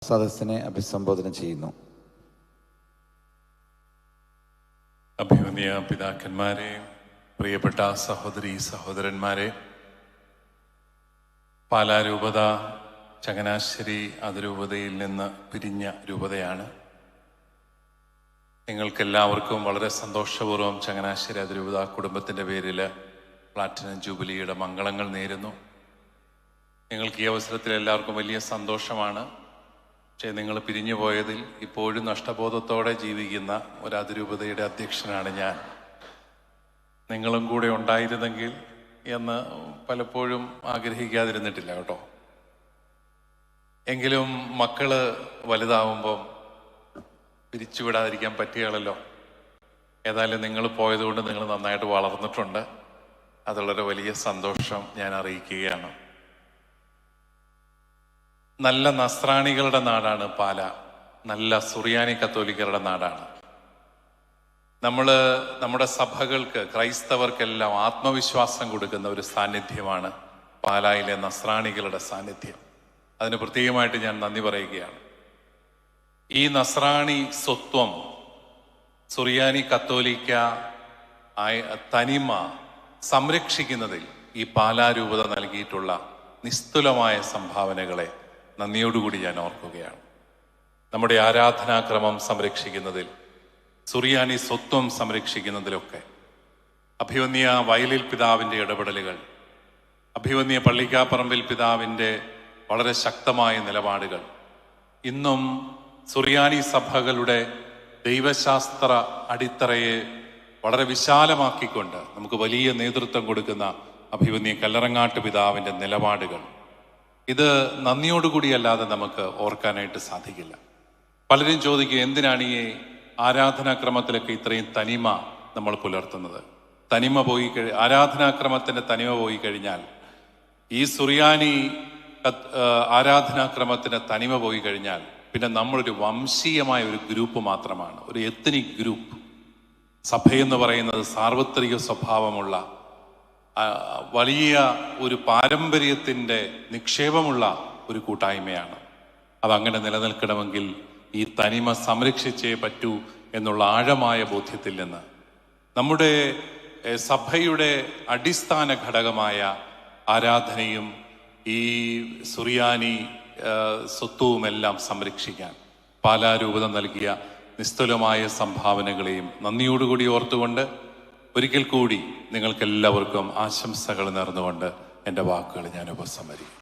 സദസ്സിനെ അഭിസംബോധന ചെയ്യുന്നു. അഭിവന്യ പിതാക്കന്മാരെ, പ്രിയപ്പെട്ട സഹോദരി സഹോദരന്മാരെ, പാലാ രൂപത ചങ്ങനാശ്ശേരി അതിരൂപതയിൽ നിന്ന് പിരിഞ്ഞ രൂപതയാണ്. നിങ്ങൾക്കെല്ലാവർക്കും വളരെ സന്തോഷപൂർവ്വം ചങ്ങനാശ്ശേരി അതിരൂപത കുടുംബത്തിൻ്റെ പേരിൽ പ്ലാറ്റിനം ജൂബിലിയുടെ മംഗളങ്ങൾ നേരുന്നു. നിങ്ങൾക്ക് ഈ അവസരത്തിൽ എല്ലാവർക്കും വലിയ സന്തോഷമാണ്. പക്ഷേ നിങ്ങൾ പിരിഞ്ഞു പോയതിൽ ഇപ്പോഴും നഷ്ടബോധത്തോടെ ജീവിക്കുന്ന ഒരു അതിരൂപതയുടെ അധ്യക്ഷനാണ് ഞാൻ. നിങ്ങളും കൂടെ ഉണ്ടായിരുന്നെങ്കിൽ എന്ന് പലപ്പോഴും ആഗ്രഹിക്കാതിരുന്നിട്ടില്ല കേട്ടോ. എങ്കിലും മക്കള് വലുതാവുമ്പം പിരിച്ചുവിടാതിരിക്കാൻ പറ്റുകയാണല്ലോ. ഏതായാലും നിങ്ങൾ പോയതുകൊണ്ട് നിങ്ങൾ നന്നായിട്ട് വളർന്നിട്ടുണ്ട്. അതുള്ളൊരു വലിയ സന്തോഷം ഞാൻ അറിയിക്കുകയാണ്. നല്ല നസ്രാണികളുടെ നാടാണ് പാല. നല്ല സുറിയാനി കത്തോലിക്കരുടെ നാടാണ്. നമ്മുടെ സഭകൾക്ക്, ക്രൈസ്തവർക്കെല്ലാം ആത്മവിശ്വാസം കൊടുക്കുന്ന ഒരു സാന്നിധ്യമാണ് പാലായിലെ നസ്രാണികളുടെ സാന്നിധ്യം. അതിന് പ്രത്യേകമായിട്ട് ഞാൻ നന്ദി പറയുകയാണ്. ഈ നസ്രാണി സ്വത്വം, സുറിയാനി കത്തോലിക്ക തനിമ സംരക്ഷിക്കുന്നതിൽ ഈ പാലാ രൂപത നൽകിയിട്ടുള്ള നിസ്തുലമായ സംഭാവനകളെ നന്ദിയോടുകൂടി ഞാൻ ഓർക്കുകയാണ്. നമ്മുടെ ആരാധനാക്രമം സംരക്ഷിക്കുന്നതിൽ, സുറിയാനി സ്വത്വം സംരക്ഷിക്കുന്നതിലൊക്കെ അഭിവന്യ വയലിൽ പിതാവിൻ്റെ ഇടപെടലുകൾ, അഭിവന്യ പള്ളിക്കാപ്പറമ്പിൽ പിതാവിൻ്റെ വളരെ ശക്തമായ നിലപാടുകൾ ഇന്നും സുറിയാനി സഭകളുടെ ദൈവശാസ്ത്ര അടിത്തറയെ വളരെ വിശാലമാക്കിക്കൊണ്ട് നമുക്ക് വലിയ നേതൃത്വം കൊടുക്കുന്ന അഭിവന്യ കല്ലറങ്ങാട്ട് പിതാവിൻ്റെ നിലപാടുകൾ, ഇത് നന്ദിയോടുകൂടിയല്ലാതെ നമുക്ക് ഓർക്കാനായിട്ട് സാധിക്കില്ല. പലരും ചോദിക്കും, എന്തിനാണ് ഈ ആരാധനാക്രമത്തിലൊക്കെ ഇത്രയും തനിമ നമ്മൾ പുലർത്തുന്നത്? ആരാധനാക്രമത്തിൻ്റെ തനിമ പോയി കഴിഞ്ഞാൽ, ഈ സുറിയാനി ആരാധനാക്രമത്തിൻ്റെ തനിമ പോയി കഴിഞ്ഞാൽ പിന്നെ നമ്മളൊരു വംശീയമായ ഒരു ഗ്രൂപ്പ് മാത്രമാണ്, ഒരു എത്നിക് ഗ്രൂപ്പ്. സഭയെന്ന് പറയുന്നത് സാർവത്രിക സ്വഭാവമുള്ള വലിയ ഒരു പാരമ്പര്യത്തിൻ്റെ നിക്ഷേപമുള്ള ഒരു കൂട്ടായ്മയാണ്. അതങ്ങനെ നിലനിൽക്കണമെങ്കിൽ ഈ തനിമ സംരക്ഷിച്ചേ പറ്റൂ എന്നുള്ള ആഴമായ ബോധ്യത്തിൽ നിന്ന് നമ്മുടെ സഭയുടെ അടിസ്ഥാന ഘടകമായ ആരാധനയും ഈ സുറിയാനി സ്വത്വവുമെല്ലാം സംരക്ഷിക്കാൻ പാലാ രൂപത നൽകിയ നിസ്തുലമായ സംഭാവനകളെയും നന്ദിയോടുകൂടി ഓർത്തുകൊണ്ട് ഒരിക്കൽ കൂടി നിങ്ങൾക്കെല്ലാവർക്കും ആശംസകൾ നേർന്നുകൊണ്ട് എൻ്റെ വാക്കുകൾ ഞാൻ ഉപസംഹരിക്കും.